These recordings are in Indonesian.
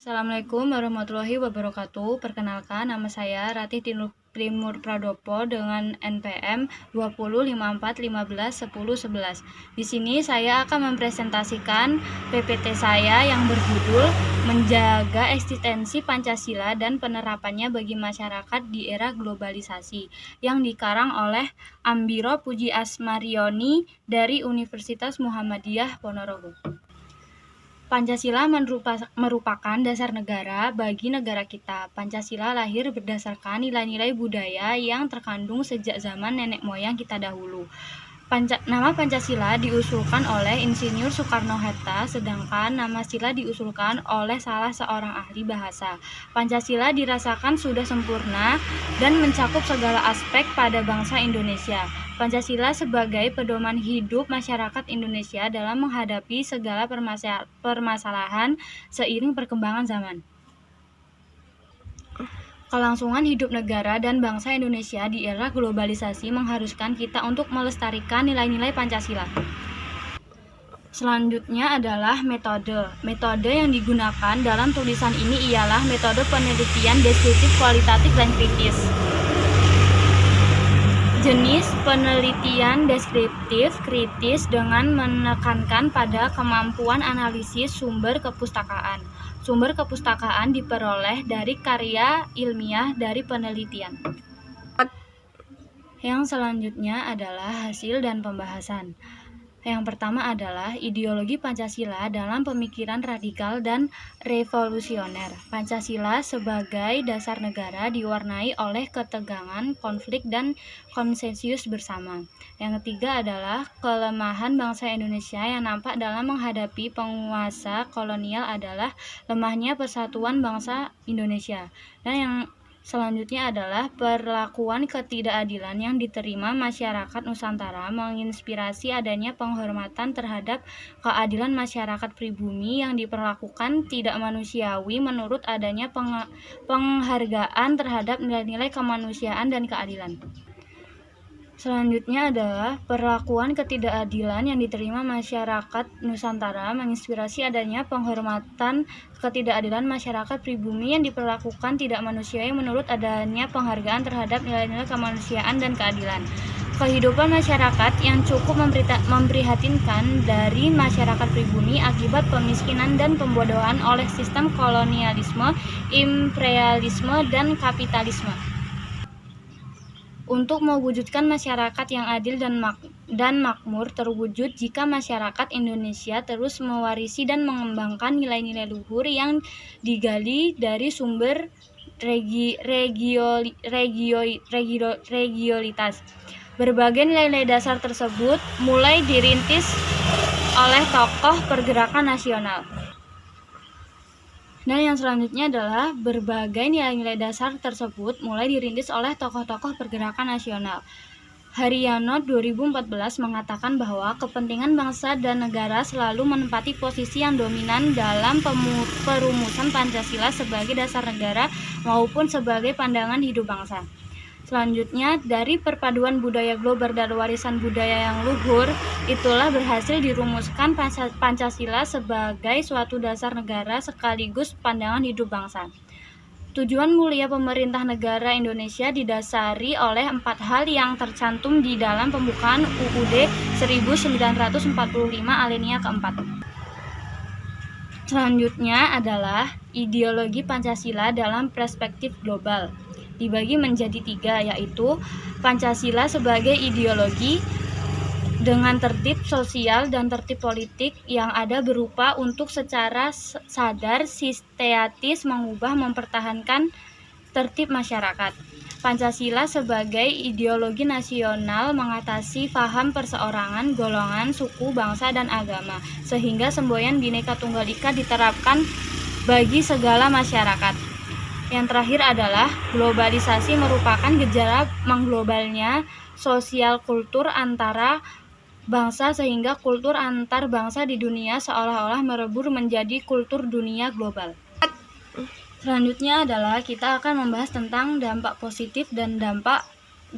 Assalamualaikum warahmatullahi wabarakatuh. Perkenalkan, nama saya Ratih Timur Pradopo dengan NPM 2054151011. Di sini saya akan mempresentasikan PPT saya yang berjudul Menjaga Eksistensi Pancasila dan Penerapannya bagi Masyarakat di Era Globalisasi, yang dikarang oleh Ambiro Puji Asmarioni dari Universitas Muhammadiyah Ponorogo. Pancasila merupakan dasar negara bagi negara kita. Pancasila lahir berdasarkan nilai-nilai budaya yang terkandung sejak zaman nenek moyang kita dahulu. Nama Pancasila diusulkan oleh Insinyur Soekarno-Hatta, sedangkan nama sila diusulkan oleh salah seorang ahli bahasa. Pancasila dirasakan sudah sempurna dan mencakup segala aspek pada bangsa Indonesia. Pancasila sebagai pedoman hidup masyarakat Indonesia dalam menghadapi segala permasalahan seiring perkembangan zaman. Kelangsungan hidup negara dan bangsa Indonesia di era globalisasi mengharuskan kita untuk melestarikan nilai-nilai Pancasila. Selanjutnya adalah metode. Metode yang digunakan dalam tulisan ini ialah metode penelitian deskriptif, kualitatif, dan kritis. Jenis penelitian deskriptif kritis dengan menekankan pada kemampuan analisis sumber kepustakaan. Sumber kepustakaan diperoleh dari karya ilmiah dari penelitian. Yang selanjutnya adalah hasil dan pembahasan. Yang pertama adalah ideologi Pancasila dalam pemikiran radikal dan revolusioner. Pancasila sebagai dasar negara diwarnai oleh ketegangan, konflik, dan konsensus bersama. Yang ketiga adalah kelemahan bangsa Indonesia yang nampak dalam menghadapi penguasa kolonial adalah lemahnya persatuan bangsa Indonesia. Dan yang selanjutnya adalah perlakuan ketidakadilan yang diterima masyarakat Nusantara menginspirasi adanya penghormatan terhadap keadilan masyarakat pribumi yang diperlakukan tidak manusiawi menurut adanya penghargaan terhadap nilai-nilai kemanusiaan dan keadilan. Selanjutnya adalah perlakuan ketidakadilan yang diterima masyarakat Nusantara menginspirasi adanya penghormatan ketidakadilan masyarakat pribumi yang diperlakukan tidak manusiawi menurut adanya penghargaan terhadap nilai-nilai kemanusiaan dan keadilan. Kehidupan masyarakat yang cukup memprihatinkan dari masyarakat pribumi akibat pemiskinan dan pembodohan oleh sistem kolonialisme, imperialisme, dan kapitalisme. Untuk mewujudkan masyarakat yang adil dan makmur terwujud jika masyarakat Indonesia terus mewarisi dan mengembangkan nilai-nilai luhur yang digali dari sumber regionalitas. Berbagai nilai-nilai dasar tersebut mulai dirintis oleh tokoh pergerakan nasional. Nah, yang selanjutnya adalah berbagai nilai-nilai dasar tersebut mulai dirintis oleh tokoh-tokoh pergerakan nasional. Haryono 2014 mengatakan bahwa kepentingan bangsa dan negara selalu menempati posisi yang dominan dalam perumusan Pancasila sebagai dasar negara maupun sebagai pandangan hidup bangsa. Selanjutnya, dari perpaduan budaya global dan warisan budaya yang luhur, itulah berhasil dirumuskan Pancasila sebagai suatu dasar negara sekaligus pandangan hidup bangsa. Tujuan mulia pemerintah negara Indonesia didasari oleh 4 hal yang tercantum di dalam pembukaan UUD 1945 alinea keempat. Selanjutnya adalah ideologi Pancasila dalam perspektif global. Dibagi menjadi 3, yaitu Pancasila sebagai ideologi dengan tertib sosial dan tertib politik yang ada berupa untuk secara sadar sistematis mempertahankan tertib masyarakat. Pancasila sebagai ideologi nasional mengatasi paham perseorangan, golongan, suku, bangsa, dan agama, sehingga semboyan Bhinneka Tunggal Ika diterapkan bagi segala masyarakat. Yang terakhir adalah globalisasi merupakan gejala mengglobalnya sosial kultur antara bangsa sehingga kultur antar bangsa di dunia seolah-olah merebur menjadi kultur dunia global. Selanjutnya adalah kita akan membahas tentang dampak positif dan dampak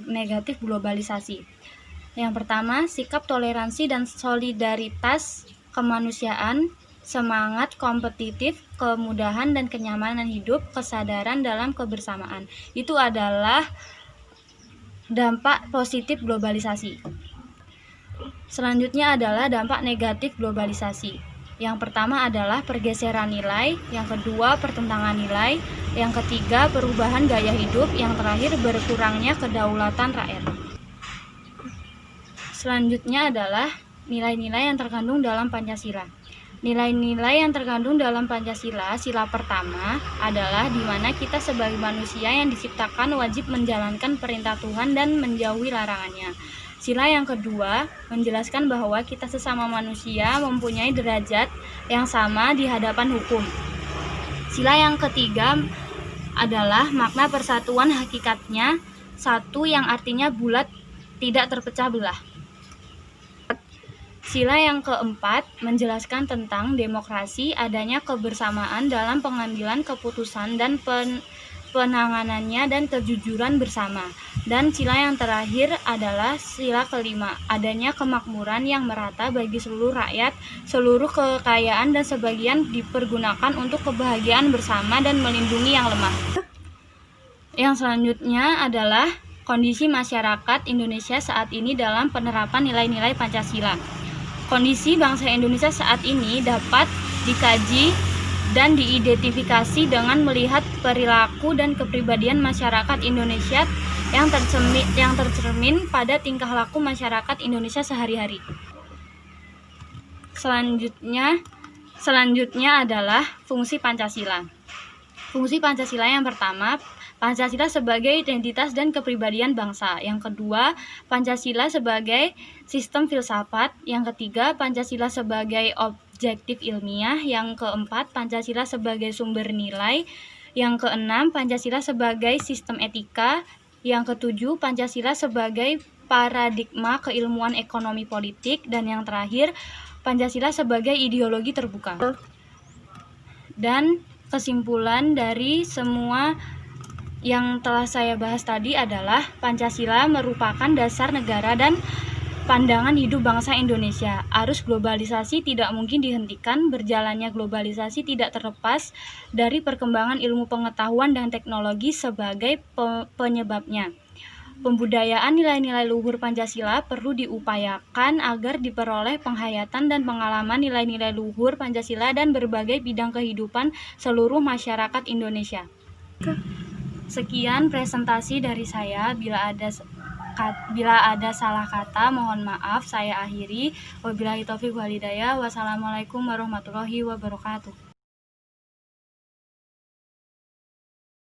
negatif globalisasi. Yang pertama, sikap toleransi dan solidaritas kemanusiaan semangat kompetitif, kemudahan dan kenyamanan hidup, kesadaran dalam kebersamaan. Itu adalah dampak positif globalisasi. Selanjutnya adalah dampak negatif globalisasi. Yang pertama adalah pergeseran nilai, yang kedua pertentangan nilai, yang ketiga perubahan gaya hidup, yang terakhir berkurangnya kedaulatan rakyat. Selanjutnya adalah nilai-nilai yang terkandung dalam Pancasila. Nilai-nilai yang terkandung dalam Pancasila, sila pertama adalah di mana kita sebagai manusia yang diciptakan wajib menjalankan perintah Tuhan dan menjauhi larangannya. Sila yang kedua menjelaskan bahwa kita sesama manusia mempunyai derajat yang sama di hadapan hukum. Sila yang ketiga adalah makna persatuan hakikatnya satu yang artinya bulat tidak terpecah belah. Sila yang keempat menjelaskan tentang demokrasi, adanya kebersamaan dalam pengambilan keputusan dan penanganannya dan kejujuran bersama. Dan sila yang terakhir adalah sila kelima, adanya kemakmuran yang merata bagi seluruh rakyat, seluruh kekayaan dan sebagian dipergunakan untuk kebahagiaan bersama dan melindungi yang lemah. Yang selanjutnya adalah kondisi masyarakat Indonesia saat ini dalam penerapan nilai-nilai Pancasila. Kondisi bangsa Indonesia saat ini dapat dikaji dan diidentifikasi dengan melihat perilaku dan kepribadian masyarakat Indonesia yang tercermin pada tingkah laku masyarakat Indonesia sehari-hari. Selanjutnya adalah fungsi Pancasila. Fungsi Pancasila yang pertama, Pancasila sebagai identitas dan kepribadian bangsa. Yang kedua, Pancasila sebagai sistem filsafat. Yang ketiga, Pancasila sebagai objektif ilmiah. Yang keempat, Pancasila sebagai sumber nilai. Yang keenam, Pancasila sebagai sistem etika. Yang ketujuh, Pancasila sebagai paradigma keilmuan ekonomi politik. Dan yang terakhir, Pancasila sebagai ideologi terbuka. Dan kesimpulan dari semua yang telah saya bahas tadi adalah Pancasila merupakan dasar negara dan pandangan hidup bangsa Indonesia. Arus globalisasi tidak mungkin dihentikan, berjalannya globalisasi tidak terlepas dari perkembangan ilmu pengetahuan dan teknologi sebagai penyebabnya. Pembudayaan nilai-nilai luhur Pancasila perlu diupayakan agar diperoleh penghayatan dan pengalaman nilai-nilai luhur Pancasila dan berbagai bidang kehidupan seluruh masyarakat Indonesia. Sekian presentasi dari saya. Bila ada salah kata, mohon maaf. Saya akhiri. Wabillahi taufiq wal hidayah. Wassalamualaikum warahmatullahi wabarakatuh.